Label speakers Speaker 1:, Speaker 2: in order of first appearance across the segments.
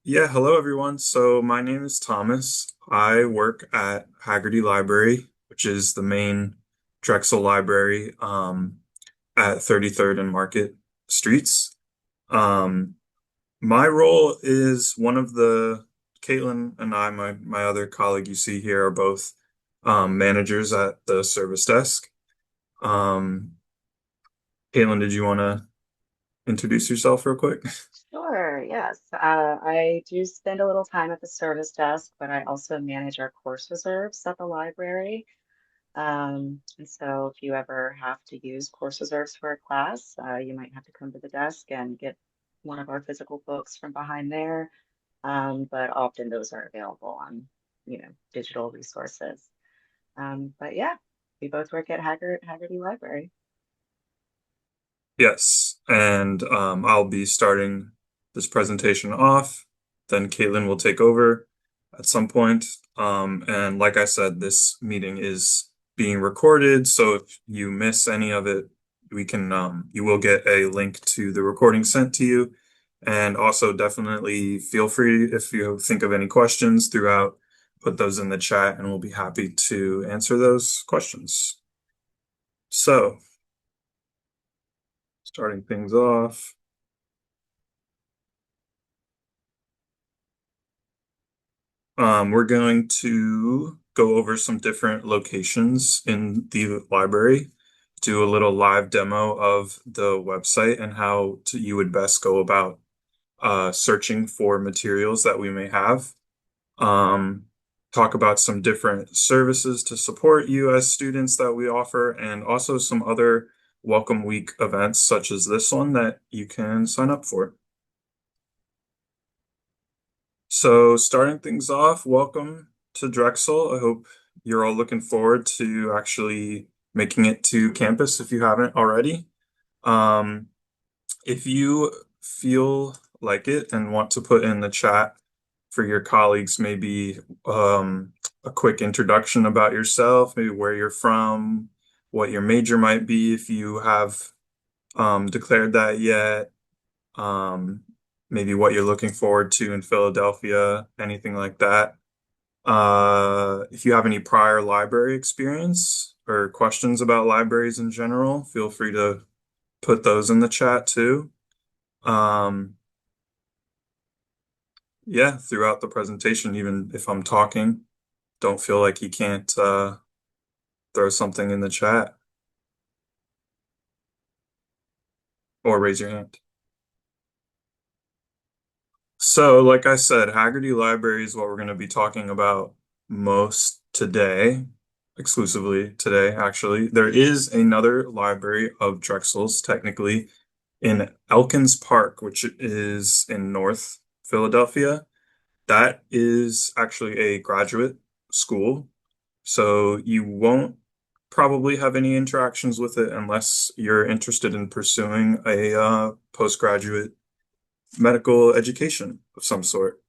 Speaker 1: Yeah, hello everyone. So my name is Thomas. I work at Haggerty Library, which is the main Drexel Library at 33rd and Market Streets. Um, my role is one of the Caitlin and I, my other colleague you see here, are both managers at the service desk. Um, Caitlin, did you want to introduce yourself real quick?
Speaker 2: Sure, yes. I do spend a little time at the service desk, but I also manage our course reserves at the library. And so if you ever have to use course reserves for a class, you might have to come to the desk and get one of our physical books from behind there. But often those are available on, digital resources. But yeah, we both work at Haggerty Library.
Speaker 1: Yes, and I'll be starting this presentation off. Then Caitlin will take over at some point. And like I said, this meeting is being recorded, so if you miss any of it, you will get a link to the recording sent to you. And also definitely feel free if you think of any questions throughout, put those in the chat, and we'll be happy to answer those questions. So, starting things off. We're going to go over some different locations in the library, do a little live demo of the website and you would best go about searching for materials that we may have. Um, Talk about some different services to support you as students that we offer, and also some other Welcome Week events such as this one that you can sign up for. So, starting things off, welcome to Drexel. I hope you're all looking forward to actually making it to campus if you haven't already. Um, if you feel like it and want to put in the chat for your colleagues, maybe a quick introduction about yourself, maybe where you're from, what your major might be if you have declared that yet, um, maybe what you're looking forward to in Philadelphia, anything like that. If you have any prior library experience or questions about libraries in general, feel free to put those in the chat too. Um, yeah, throughout the presentation, even if I'm talking, don't feel like you can't throw something in the chat or raise your hand. So, like I said, Haggerty Library is what we're going to be talking about most today, exclusively today, actually. There is another library of Drexel's, technically, in Elkins Park, which is in North Philadelphia. That is actually a graduate school, so you won't probably have any interactions with it unless you're interested in pursuing a postgraduate medical education of some sort.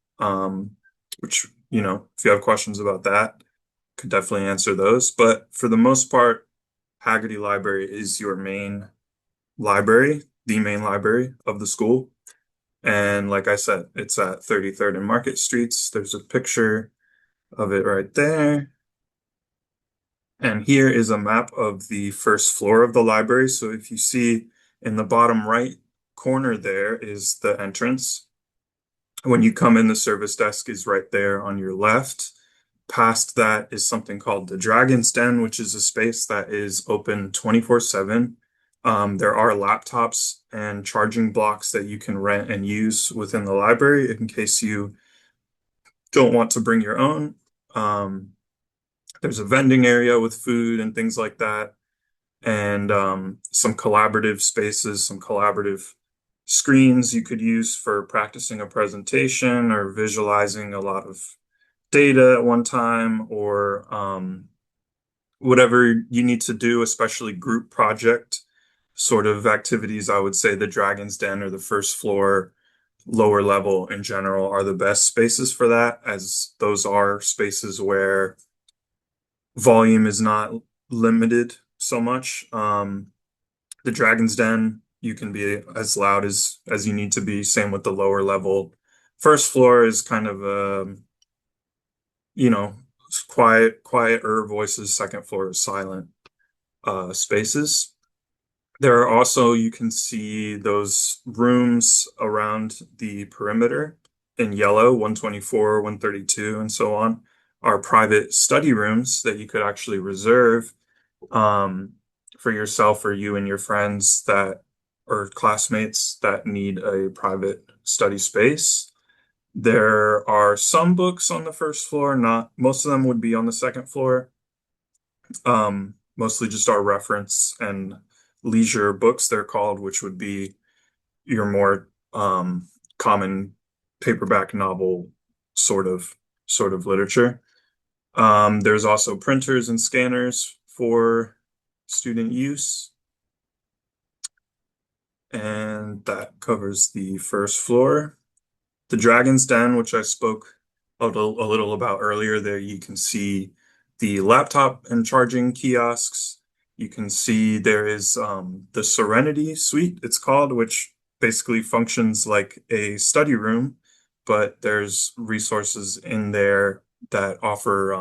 Speaker 1: Which, if you have questions about that, could definitely answer those. But for the most part, Haggerty Library is your main library, the main library of the school. And like I said, it's at 33rd and Market Streets. There's a picture of it right there. And here is a map of the first floor of the library. So if you see in the bottom right corner there is the entrance. When you come in, the service desk is right there on your left. Past that is something called the Dragon's Den, which is a space that is open 24/7. There are laptops and charging blocks that you can rent and use within the library in case you don't want to bring your own. Um, there's a vending area with food and things like that, and some collaborative spaces, some collaborative screens you could use for practicing a presentation or visualizing a lot of data at one time, or whatever you need to do, especially group project sort of activities. I would say the Dragon's Den or the first floor, lower level in general, are the best spaces for that, as those are spaces where volume is not limited so much. The Dragon's Den, you can be as loud as you need to be. Same with the lower level first floor is kind of you know, quieter voices. Second floor is silent spaces. There are also, you can see those rooms around the perimeter in yellow, 124, 132, and so on, are private study rooms that you could actually reserve um, for yourself or you and your friends that or classmates that need a private study space. There are some books on the first floor, not most of them would be on the second floor. Mostly just our reference and leisure books, they're called, which would be your more common paperback novel sort of sort of literature. There's also printers and scanners for student use, and that covers the first floor. The Dragon's Den, which I spoke a little about earlier, there you can see the laptop and charging kiosks. You can see there is the Serenity Suite, it's called, which basically functions like a study room, but there's resources in there that offer,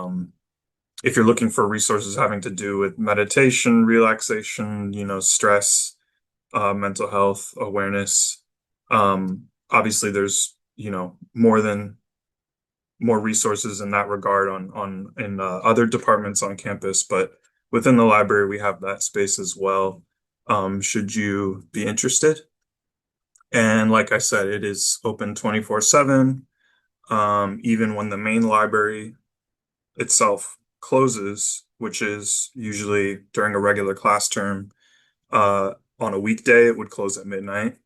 Speaker 1: if you're looking for resources having to do with meditation, relaxation, stress, mental health awareness. Obviously, there's more resources in that regard on in other departments on campus, but within the library we have that space as well. Should you be interested? And like I said, it is open 24/7. Even when the main library itself closes, which is usually during a regular class term, on a weekday, it would close at midnight.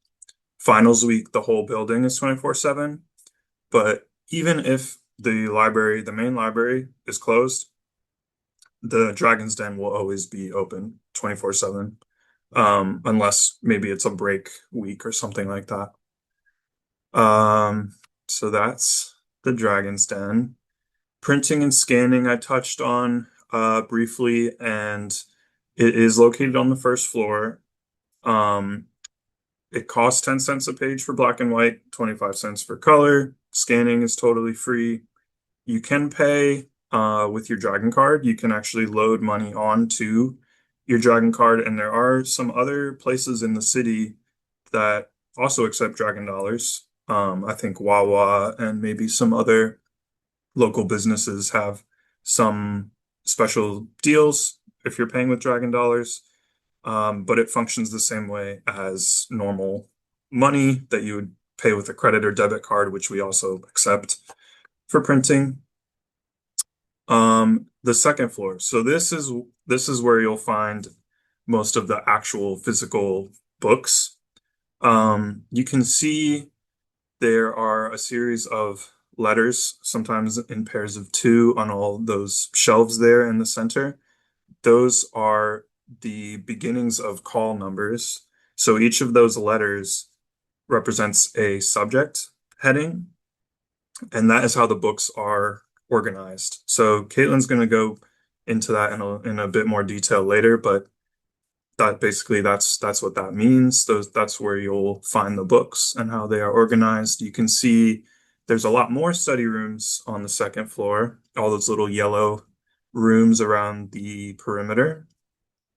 Speaker 1: Finals week, the whole building is 24/7. But even if the main library is closed, the Dragon's Den will always be open 24/7, unless maybe it's a break week or something like that. Um, so that's the Dragon's Den. Printing and scanning, I touched on briefly, and it is located on the first floor. Um, It costs 10 cents a page for black and white, 25 cents for color. Scanning is totally free. You can pay with your Dragon card. You can actually load money onto your Dragon card, and there are some other places in the city that also accept Dragon dollars. I think Wawa and maybe some other local businesses have some special deals if you're paying with Dragon dollars. But it functions the same way as normal money that you would pay with a credit or debit card, which we also accept for printing. The second floor. So this is where you'll find most of the actual physical books. You can see there are a series of letters, sometimes in pairs of two, on all those shelves there in the center. Those are the beginnings of call numbers. So each of those letters represents a subject heading, and that is how the books are organized. So Caitlin's going to go into that in a bit more detail later, but that's what that means. That's where you'll find the books and how they are organized. You can see there's a lot more study rooms on the second floor, all those little yellow rooms around the perimeter.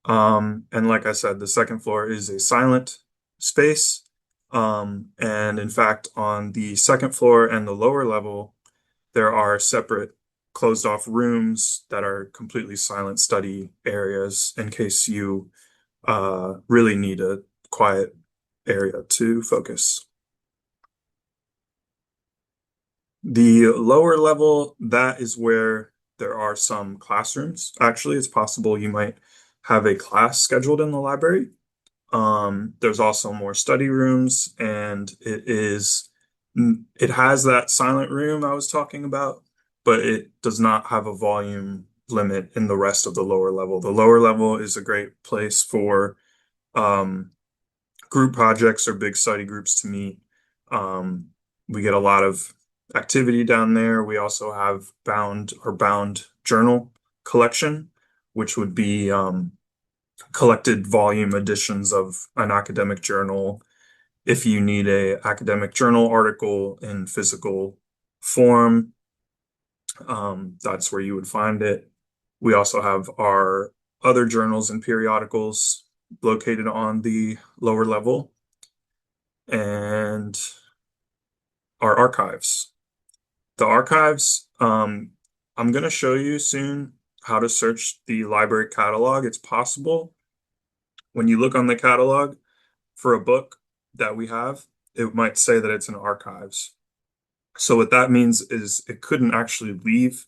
Speaker 1: And like I said, the second floor is a silent space. And in fact, on the second floor and the lower level, there are separate closed off rooms that are completely silent study areas in case you really need a quiet area to focus. The lower level, that is where there are some classrooms. Actually, it's possible you might have a class scheduled in the library. There's also more study rooms, and it has that silent room I was talking about, but it does not have a volume limit in the rest of the lower level. The lower level is a great place for um, group projects or big study groups to meet. Um, we get a lot of activity down there. We also have bound journal collection, which would be collected volume editions of an academic journal If you need a academic journal article in physical form, that's where you would find it. We also have our other journals and periodicals located on the lower level and our archives. The archives, I'm going to show you soon how to search the library catalog. It's possible when you look on the catalog for a book that we have, it might say that it's in archives. So what that means is it couldn't actually leave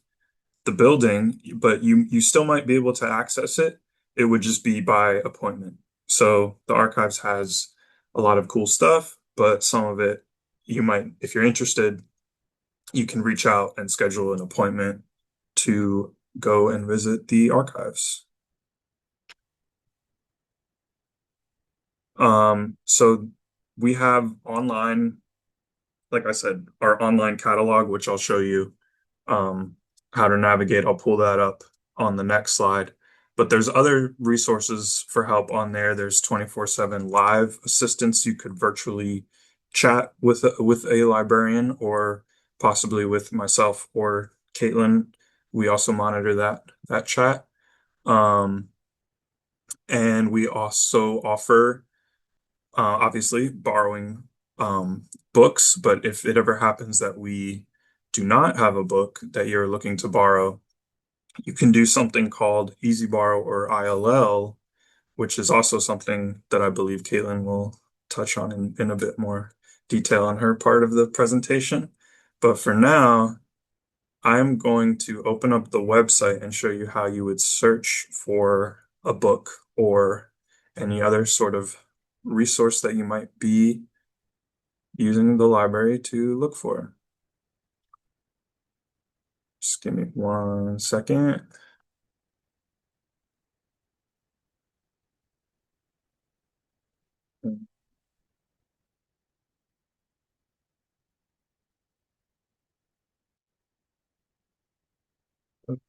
Speaker 1: the building, but you still might be able to access it. It would just be by appointment. So the archives has a lot of cool stuff, but some of it you might, if you're interested, you can reach out and schedule an appointment to go and visit the archives. So we have online, like I said, our online catalog, which I'll show you um, how to navigate. I'll pull that up on the next slide. But there's other resources for help on there. There's 24/7 live assistance. You could virtually chat with a librarian or possibly with myself or Caitlin. We also monitor that chat. Um, and we also offer obviously borrowing books, but if it ever happens that we do not have a book that you're looking to borrow, you can do something called Easy Borrow or ILL, which is also something that I believe Caitlin will touch on in a bit more detail on her part of the presentation. But for now, I'm going to open up the website and show you how you would search for a book or any other sort of resource that you might be using the library to look for. Just give me 1 second.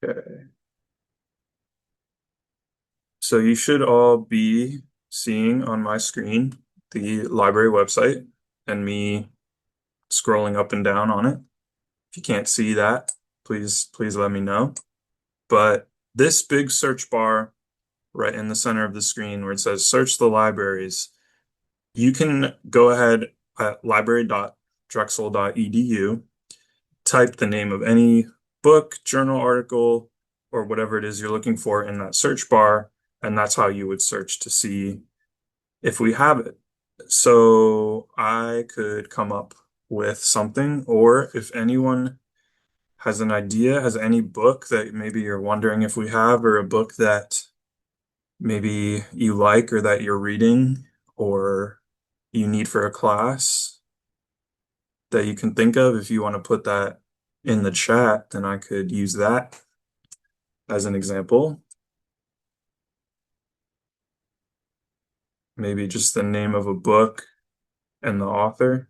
Speaker 1: Okay. So you should all be seeing on my screen the library website and me scrolling up and down on it. If you can't see that, please let me know. But this big search bar right in the center of the screen where it says search the libraries, you can go ahead at library.drexel.edu, type the name of any book, journal article, or whatever it is you're looking for in that search bar, and that's how you would search to see if we have it. So I could come up with something, or if anyone has an idea, has any book that maybe you're wondering if we have, or a book that maybe you like or that you're reading or you need for a class that you can think of, if you want to put that in the chat, then I could use that as an example. Maybe just the name of a book and the author,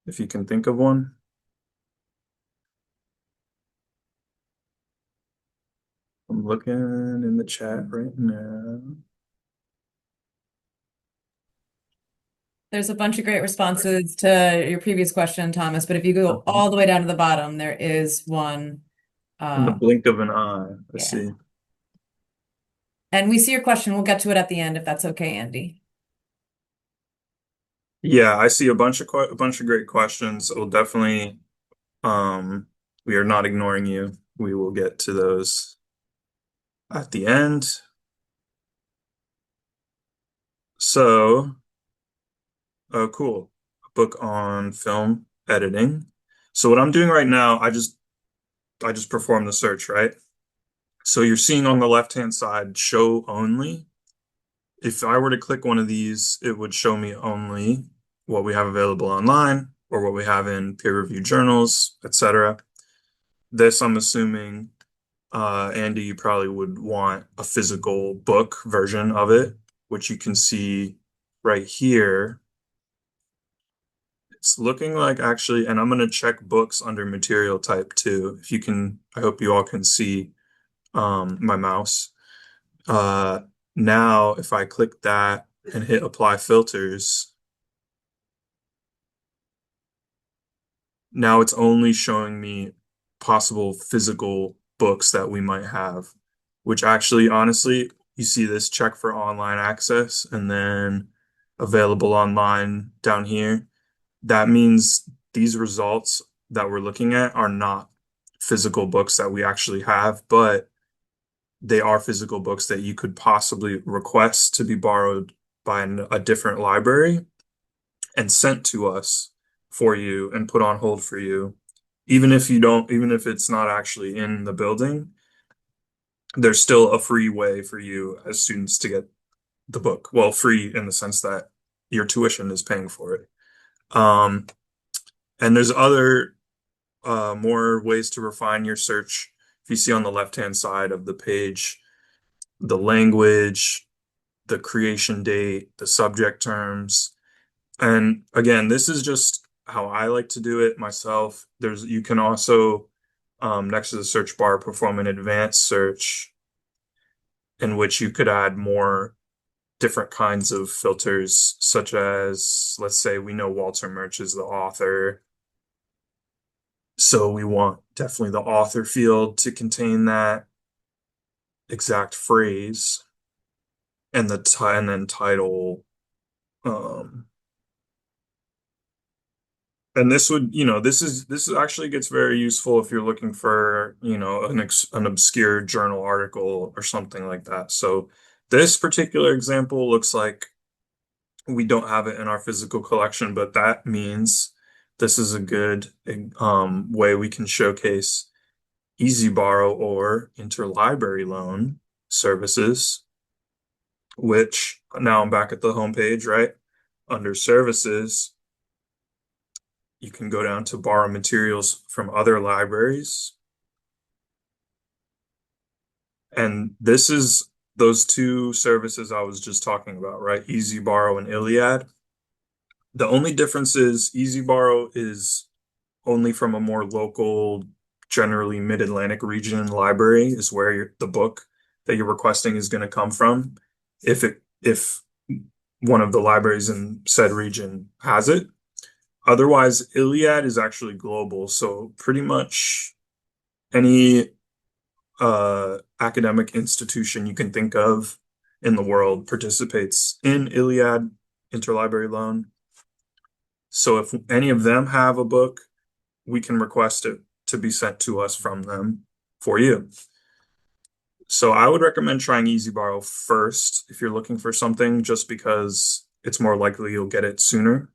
Speaker 1: if you can think of one. I'm looking in the chat right now.
Speaker 3: There's a bunch of great responses to your previous question, Thomas, but if you go all the way down to the bottom, there is one.
Speaker 1: In the blink of an eye, let's
Speaker 3: Yeah.
Speaker 1: see.
Speaker 3: And we see your question. We'll get to it at the end if that's okay, Andy.
Speaker 1: Yeah, I see a bunch of great questions. We'll definitely we are not ignoring you. We will get to those at the end. So, oh cool. A book on film editing. So what I'm doing right now, I just performed the search, right? So you're seeing on the left-hand side show only. If I were to click one of these, it would show me only what we have available online or what we have in peer-reviewed journals, etc. This, I'm assuming, Andy, you probably would want a physical book version of it, which you can see right here. It's looking like actually, and I'm going to check books under material type too. If you can, I hope you all can see my mouse. Uh, Now, if I click that, and hit apply filters, now it's only showing me possible physical books that we might have, which actually, honestly, you see this check for online access and then available online down here. That means these results that we're looking at are not physical books that we actually have, but they are physical books that you could possibly request to be borrowed by a different library and sent to us for you and put on hold for you. Even if it's not actually in the building, there's still a free way for you as students to get the book. Well, free in the sense that your tuition is paying for it. Um, and there's other more ways to refine your search. If you see on the left-hand side of the page, the language, the creation date, the subject terms. And again, this is just how I like to do it myself. You can also, next to the search bar, perform an advanced search in which you could add more different kinds of filters, such as, let's say we know Walter Murch is the author. So we want definitely the author field to contain that exact phrase and and then title. Um, and this would, this actually gets very useful if you're looking for, an obscure journal article or something like that. So this particular example looks like we don't have it in our physical collection, but that means this is a good way we can showcase easy borrow or interlibrary loan services, which now I'm back at the homepage, right? Under services, you can go down to borrow materials from other libraries. And this is those two services I was just talking about, right? Easy Borrow and Iliad. The only difference is Easy Borrow is only from a more local, generally mid-Atlantic region library is where the book that you're requesting is going to come from. If one of the libraries in said region has it. Otherwise, Iliad is actually global. So pretty much any academic institution you can think of in the world participates in Iliad interlibrary loan. So if any of them have a book, we can request it to be sent to us from them for you. So I would recommend trying Easy Borrow first if you're looking for something, just because it's more likely you'll get it sooner.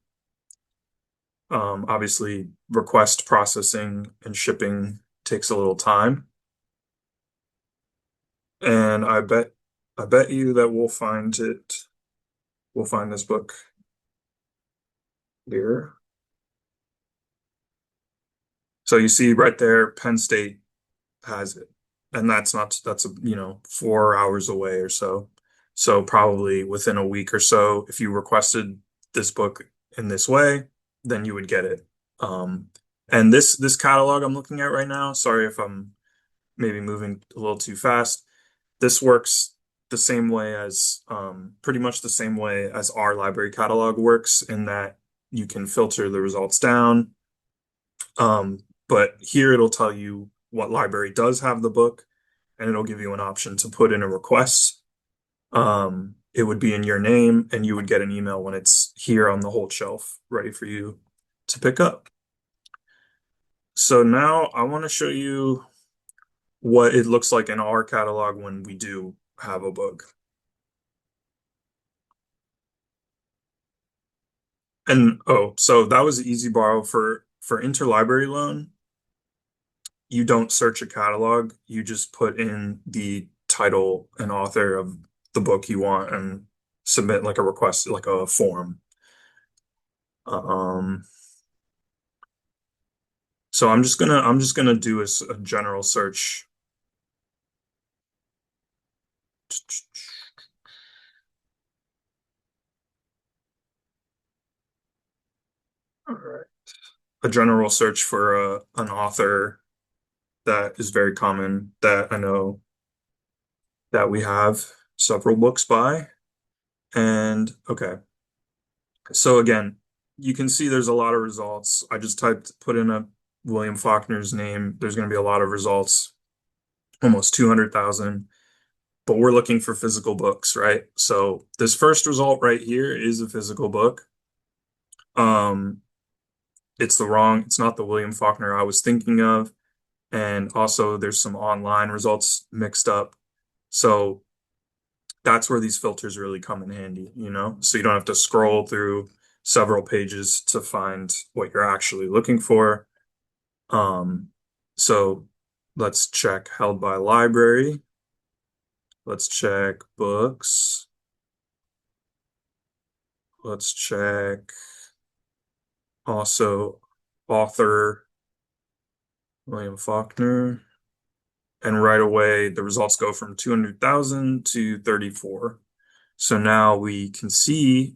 Speaker 1: Obviously, request processing and shipping takes a little time. And I bet you that we'll find it. We'll find this book here. So you see right there, Penn State has it. And that's 4 hours away or so. So probably within a week or so, if you requested this book in this way, then you would get it. Um, and this catalog I'm looking at right now, sorry if I'm maybe moving a little too fast. This works the same way as pretty much the same way as our library catalog works in that you can filter the results down. But here it'll tell you what library does have the book, and it'll give you an option to put in a request. It would be in your name, and you would get an email when it's here on the hold shelf, ready for you to pick up. So now I want to show you what it looks like in our catalog when we do have a book. And oh, so that was Easy Borrow for interlibrary loan. You don't search a catalog, you just put in the title and author of the book you want and submit like a request, like a form. Um, so I'm just gonna do a general search. All right. A general search for an author that is very common that I know that we have several books by. And okay, so again, you can see there's a lot of results. I just put in a William Faulkner's name. There's going to be a lot of results, almost 200,000. But we're looking for physical books, right? So this first result right here is a physical book. Um, it's not the William Faulkner I was thinking of. And also there's some online results mixed up. So that's where these filters really come in handy, you know? So you don't have to scroll through several pages to find what you're actually looking for. Um, so let's check held by library. Let's check books. Let's check also author William Faulkner. And right away, the results go from 200,000 to 34. So now we can see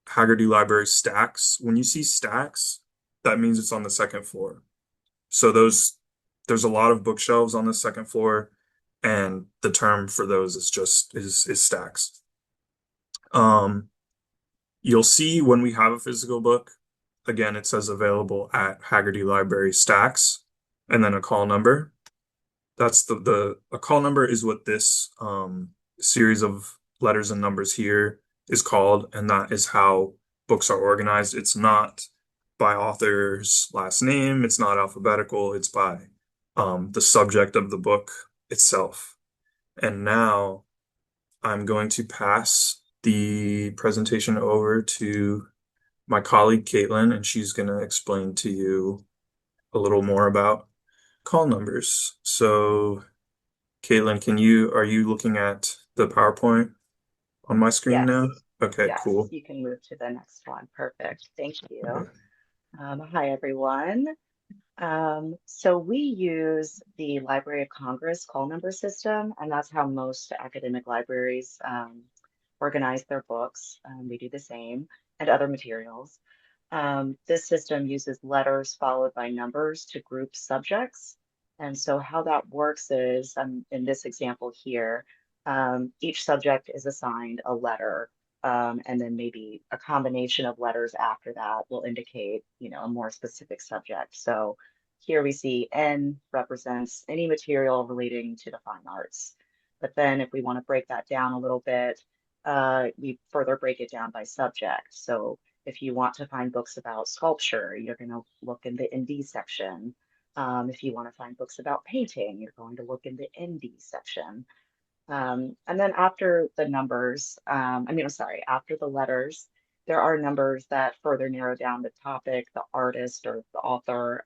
Speaker 1: Haggerty Library stacks. When you see stacks, that means it's on the second floor. So there's a lot of bookshelves on the second floor, and the term for those is just is stacks. Um, you'll see when we have a physical book, again, it says available at Haggerty Library stacks, and then a call number. That's the a call number is what this series of letters and numbers here is called, and that is how books are organized. It's not by author's last name, it's not alphabetical, it's by the subject of the book itself. And now I'm going to pass the presentation over to my colleague Caitlin, and she's going to explain to you a little more about call numbers. So Caitlin, are you looking at the PowerPoint on my screen now?
Speaker 2: Yes.
Speaker 1: Okay,
Speaker 2: Yes,
Speaker 1: cool.
Speaker 2: you can move to the next one. Perfect. Thank you.
Speaker 1: Okay.
Speaker 2: Hi, everyone. So we use the Library of Congress call number system, and that's how most academic libraries organize their books. We do the same and other materials. This system uses letters followed by numbers to group subjects. And so how that works is, in this example here, each subject is assigned a letter, and then maybe a combination of letters after that will indicate, a more specific subject. So here we see N represents any material relating to the fine arts. But then if we want to break that down a little bit, we further break it down by subject. So if you want to find books about sculpture, you're going to look in the ND section. If you want to find books about painting, you're going to look in the ND section. And then after the numbers, I'm sorry, after the letters, there are numbers that further narrow down the topic, the artist or the author,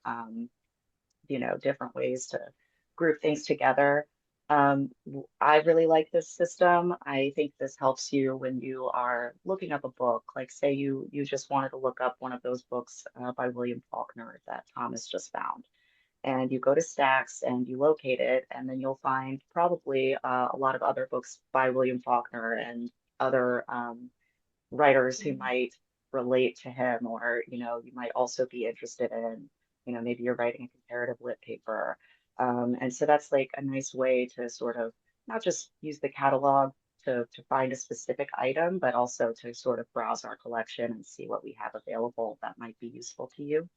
Speaker 2: different ways to group things together. I really like this system. I think this helps you when you are looking up a book. Like say you just wanted to look up one of those books by William Faulkner that Thomas just found. And you go to Stacks and you locate it, and then you'll find probably a lot of other books by William Faulkner and other writers who might relate to him, or you might also be interested in, maybe you're writing a comparative lit paper. And so that's like a nice way to sort of not just use the catalog to find a specific item, but also to sort of browse our collection and see what we have available that might be useful to you.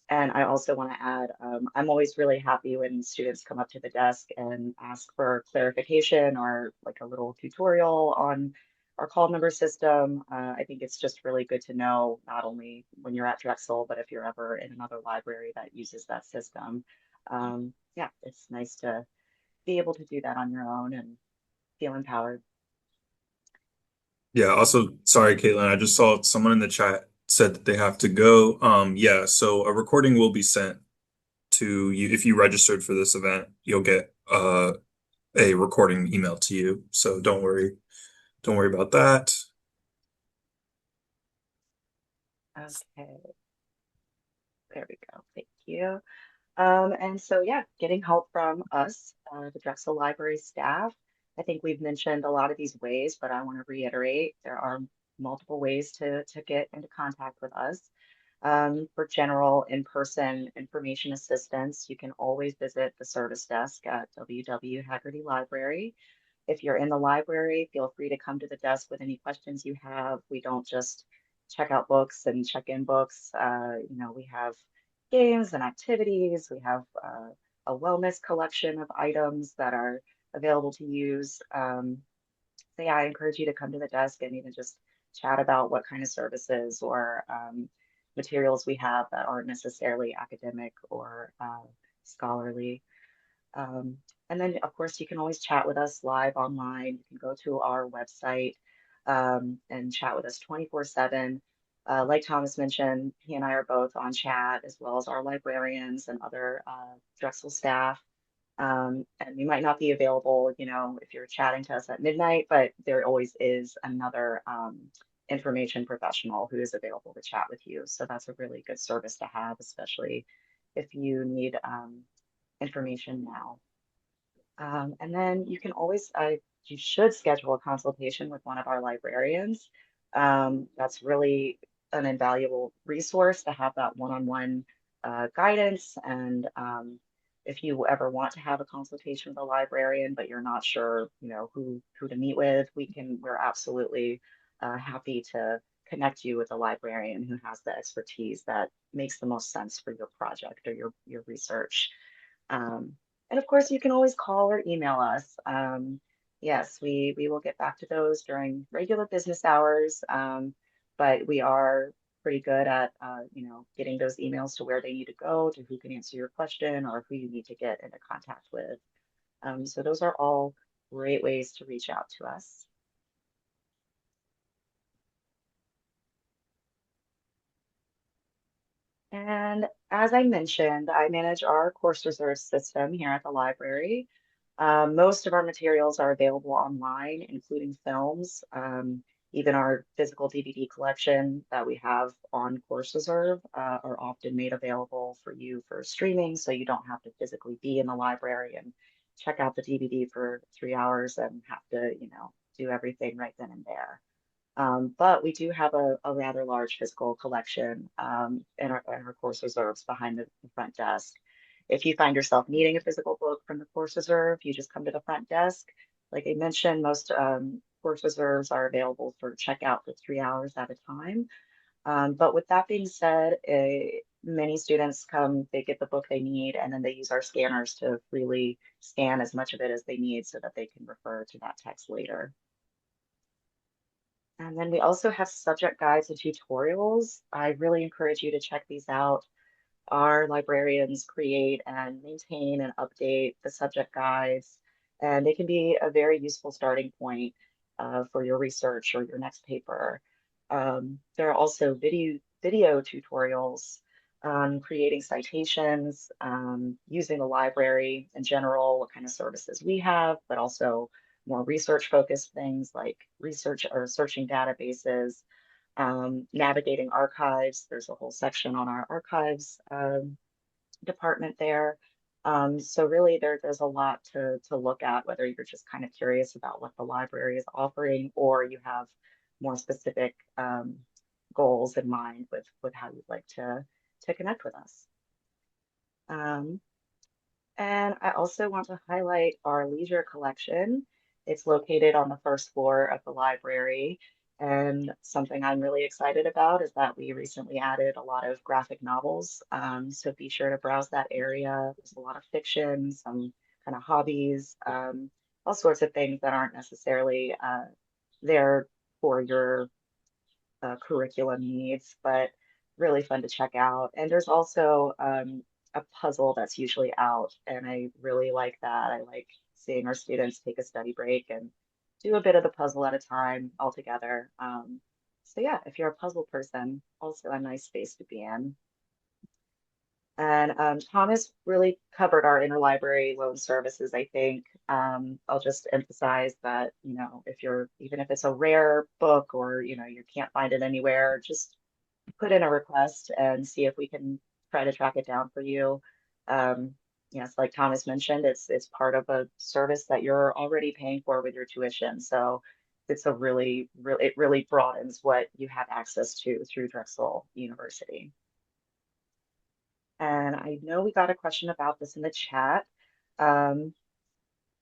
Speaker 2: And I also want to add, I'm always really happy when students come up to the desk and ask for clarification or like a little tutorial on our call number system. I think it's just really good to know, not only when you're at Drexel, but if you're ever in another library that uses that system. Yeah, it's nice to be able to do that on your own and feel empowered.
Speaker 1: Yeah, also, sorry, Caitlin, I just saw someone in the chat said that they have to go. Yeah, so a recording will be sent to you. If you registered for this event, you'll get a recording emailed to you. So don't worry. Don't worry about that.
Speaker 2: Okay, there we go. Thank you. And so, yeah, getting help from us, the Drexel Library staff. I think we've mentioned a lot of these ways, but I want to reiterate there are multiple ways to get into contact with us. For general in-person information assistance, you can always visit the service desk at WW Haggerty Library. If you're in the library, feel free to come to the desk with any questions you have. We don't just check out books and check in books. We have games and activities. We have a wellness collection of items that are available to use. So yeah, I encourage you to come to the desk and even just chat about what kind of services or materials we have that aren't necessarily academic or scholarly. Um, and then, of course, you can always chat with us live online. You can go to our website and chat with us 24/7. Like Thomas mentioned, he and I are both on chat, as well as our librarians and other Drexel staff. And we might not be available, if you're chatting to us at midnight, but there always is another information professional who is available to chat with you. So that's a really good service to have, especially if you need information now. And then you should schedule a consultation with one of our librarians. That's really an invaluable resource to have that one-on-one guidance. And if you ever want to have a consultation with a librarian, but you're not sure, who to meet with, we're absolutely happy to connect you with a librarian who has the expertise that makes the most sense for your project or your research. Um, and of course, you can always call or email us. Yes, we will get back to those during regular business hours, but we are pretty good at getting those emails to where they need to go, to who can answer your question, or who you need to get into contact with. So those are all great ways to reach out to us. And as I mentioned, I manage our course reserve system here at the library. Most of our materials are available online, including films. Even our physical DVD collection that we have on Course Reserve are often made available for you for streaming, so you don't have to physically be in the library and check out the DVD for 3 hours and have to, do everything right then and there. But we do have a rather large physical collection in our course reserves behind the front desk. If you find yourself needing a physical book from the course reserve, you just come to the front desk. Like I mentioned, most course reserves are available for checkout for 3 hours at a time. But with that being said, many students come, they get the book they need, and then they use our scanners to freely scan as much of it as they need so that they can refer to that text later. And then we also have subject guides and tutorials. I really encourage you to check these out. Our librarians create and maintain and update the subject guides, and they can be a very useful starting point for your research or your next paper. There are also video tutorials on creating citations, using the library in general, what kind of services we have, but also more research focused things like research or searching databases, navigating archives. There's a whole section on our archives department there. So really there's a lot to look at, whether you're just kind of curious about what the library is offering or you have more specific goals in mind with how you'd like to connect with us. Um, and I also want to highlight our leisure collection. It's located on the first floor of the library. And something I'm really excited about is that we recently added a lot of graphic novels. So be sure to browse that area. There's a lot of fiction, some kind of hobbies, all sorts of things that aren't necessarily there for your curriculum needs, but really fun to check out. And there's also a puzzle that's usually out, and I really like that. I like seeing our students take a study break and do a bit of the puzzle at a time all together. So yeah, if you're a puzzle person, also a nice space to be in. And Thomas really covered our interlibrary loan services, I think. I'll just emphasize that, even if it's a rare book or, you can't find it anywhere, just put in a request and see if we can try to track it down for you. Yes, like Thomas mentioned, it's part of a service that you're already paying for with your tuition. So it really broadens what you have access to through Drexel University. And I know we got a question about this in the chat. Um,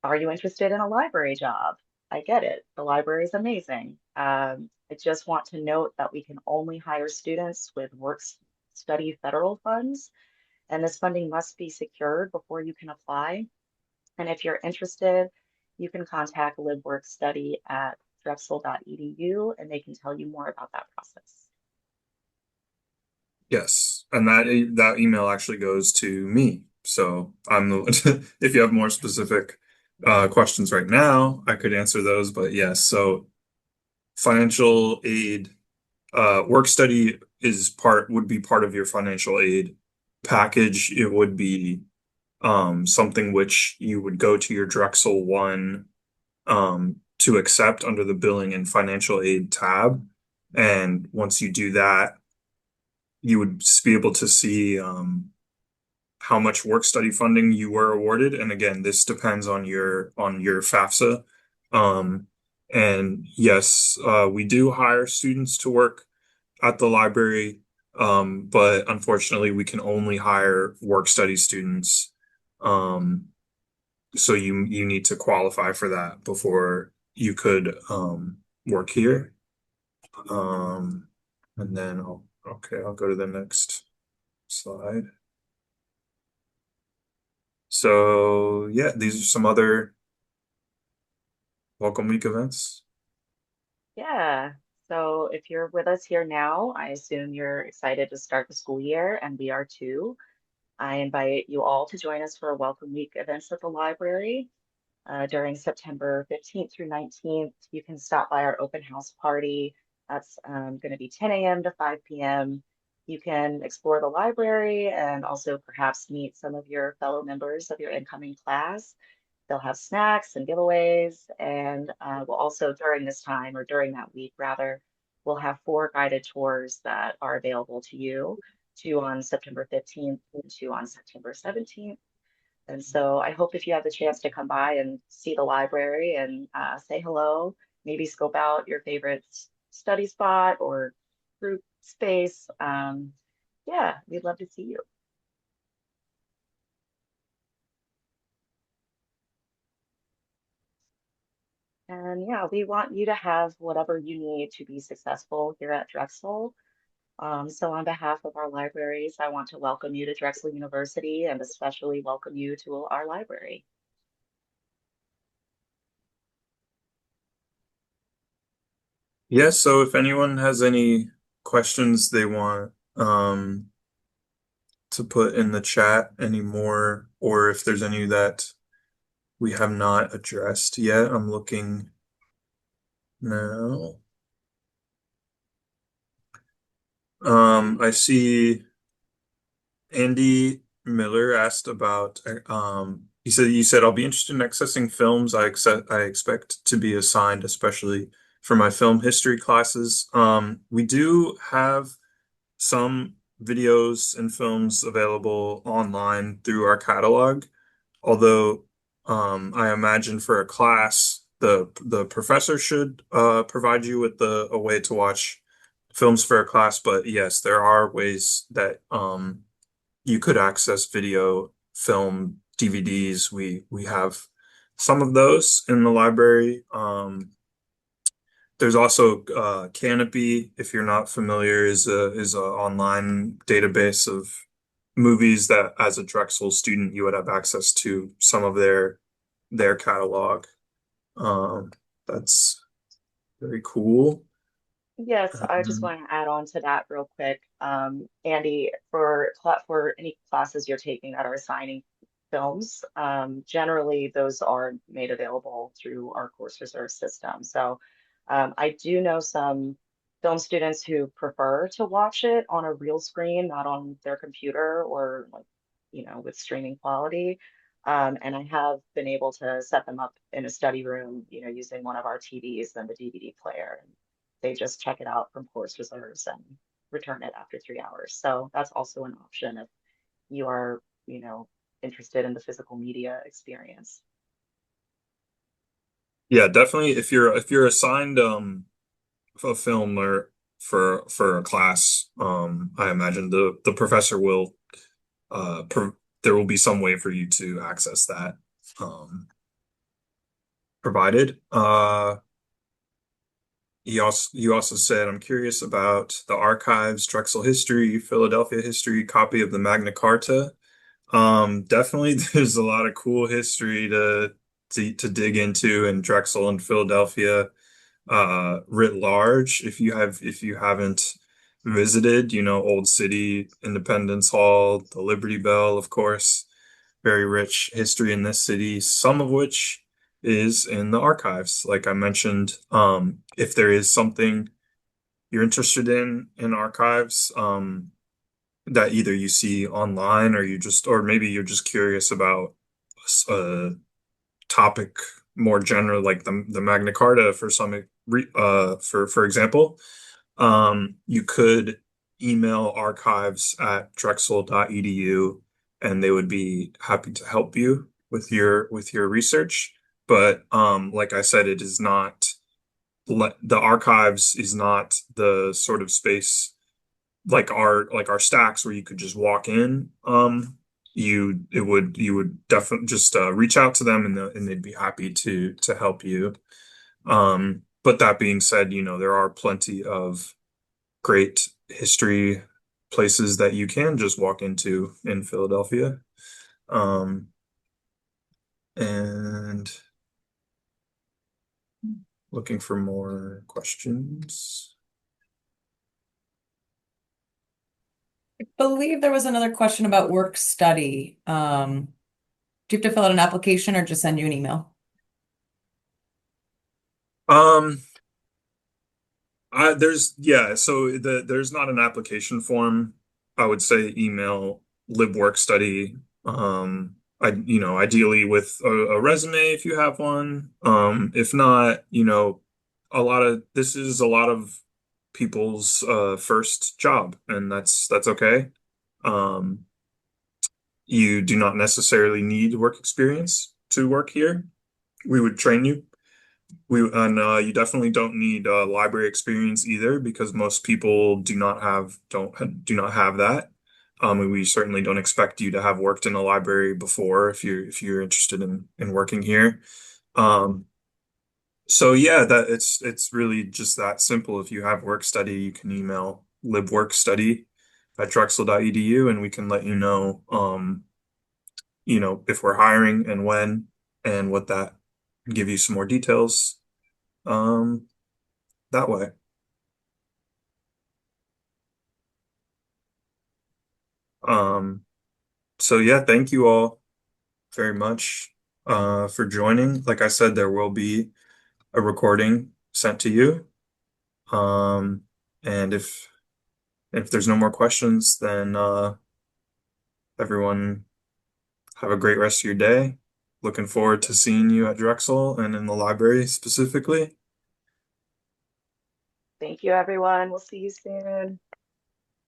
Speaker 2: Are you interested in a library job? I get it. The library is amazing. I just want to note that we can only hire students with work study federal funds, and this funding must be secured before you can apply. And if you're interested, you can contact LiveWorkStudy at drexel.edu and they can tell you more about that process.
Speaker 1: Yes, and that email actually goes to me. So I'm the if you have more specific questions right now, I could answer those. But yes, so financial aid, work study would be part of your financial aid package. It would be something which you would go to your Drexel One to accept under the billing and financial aid tab. And once you do that, you would be able to see how much work study funding you were awarded. And again, this depends on your FAFSA. Um, and yes, we do hire students to work at the library, but unfortunately, we can only hire work study students. Um, so you need to qualify for that before you could work here. Um, and then I'll go to the next slide. So yeah, these are some other Welcome Week events.
Speaker 2: Yeah. So if you're with us here now, I assume you're excited to start the school year, and we are too. I invite you all to join us for a Welcome Week events at the library. During September 15th through 19th. You can stop by our open house party. That's going to be 10 a.m. to 5 p.m. You can explore the library and also perhaps meet some of your fellow members of your incoming class. They'll have snacks and giveaways. And we'll also, during this time or during that week, rather, we'll have 4 guided tours that are available to you, 2 on September 15th and 2 on September 17th. And so I hope if you have the chance to come by and see the library and say hello, maybe scope out your favorite study spot or group space. Yeah, we'd love to see you. And yeah, we want you to have whatever you need to be successful here at Drexel. So on behalf of our libraries, I want to welcome you to Drexel University and especially welcome you to our library.
Speaker 1: Yeah, so if anyone has any questions they want to put in the chat anymore, or if there's any that we have not addressed yet, I'm looking now. I see Andy Miller asked about he said you said I'll be interested in accessing films I expect to be assigned, especially for my film history classes. We do have some videos and films available online through our catalog, although I imagine for a class the professor should provide you with a way to watch films for a class. But yes, there are ways that you could access video, film, DVDs. We have some of those in the library. There's also Canopy, if you're not familiar, is a online database of movies that, as a Drexel student, you would have access to some of their catalog. Um, that's very cool.
Speaker 2: Yes, I just
Speaker 1: Um,
Speaker 2: want to add on to that real quick. Andy, for any classes you're taking that are assigning films, generally those are made available through our course reserve system. So I do know some film students who prefer to watch it on a real screen, not on their computer or like, with streaming quality. And I have been able to set them up in a study room, using one of our TVs and the DVD player. They just check it out from course reserves and return it after 3 hours. So that's also an option if you are, interested in the physical media experience.
Speaker 1: yeah, definitely. If you're assigned a film or for a class, I imagine the professor will there will be some way for you to access that. Um, provided. You also said, I'm curious about the archives, Drexel history, Philadelphia history, copy of the Magna Carta. Definitely there's a lot of cool history to dig into in Drexel and Philadelphia writ large. If you haven't visited, Old City, Independence Hall, the Liberty Bell, of course, very rich history in this city, some of which is in the archives. Like I mentioned, if there is something you're interested in archives, that either you see online or maybe you're just curious about a topic more general, like the Magna Carta for example, you could email archives at drexel.edu and they would be happy to help you with your research. But like I said, it is not the archives is not the sort of space like our stacks where you could just walk in. You would definitely just reach out to them and they'd be happy to help you. But that being said, there are plenty of great history places that you can just walk into in Philadelphia. Um, and looking for more questions.
Speaker 3: I believe there was another question about work study. Do you have to fill out an application or just send you an email?
Speaker 1: Um, there's not an application form. I would say email lib work study. Ideally with a resume if you have one. If not, this is a lot of people's first job, and that's okay. Um, you do not necessarily need work experience to work here. We would train you. You definitely don't need library experience either because most people do not have that. And we certainly don't expect you to have worked in a library before if you're interested in working here. Um, so yeah, that it's really just that simple. If you have work study, you can email libworkstudy@drexel.edu and we can let if we're hiring and when and what that give you some more details. Um, that way. Um, so yeah, thank you all very much for joining. Like I said, there will be a recording sent to you. Um, and if there's no more questions, then everyone have a great rest of your day. Looking forward to seeing you at Drexel and in the library specifically.
Speaker 2: Thank you, everyone. We'll see you soon.